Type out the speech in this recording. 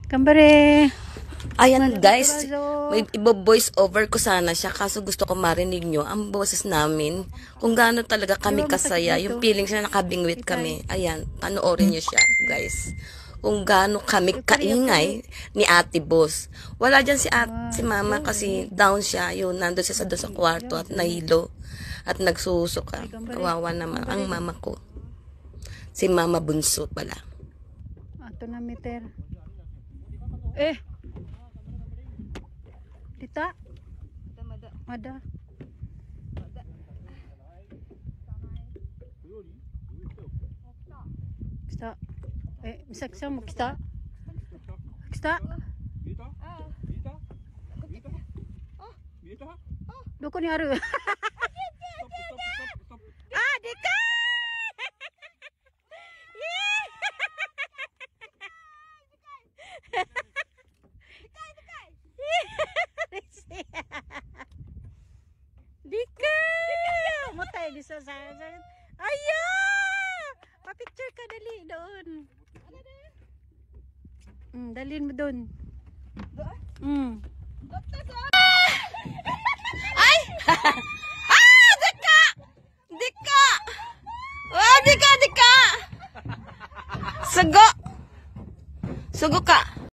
Kambare. Ayan guys, may ibo-voice over ko sana siya kaso gusto ko marinig nyo ang boses namin. Kung gaano talaga kami kasaya, yung feeling siya nakabingwit kami. Ayan, panoorin nyo siya guys. Kung gaano kami kaingay ni Ate Boss. Wala dyan si Mama kasi down siya. Yun, nandun siya sa kwarto at nahilo. At nagsusuka. Kawawa naman ang mama ko. Si Mama Bunso pala. Ato na meter. Tita? Mada. Kita. Misaksa mo kita. Kita. Doko ni aru. Dika. Dika! Matay di sa sayan. Ayo! Pa-picture ka dali doon. Dalhin mo doon. Ay! Dika! Dika! Oh, Dika! Sugo! Sugo ka!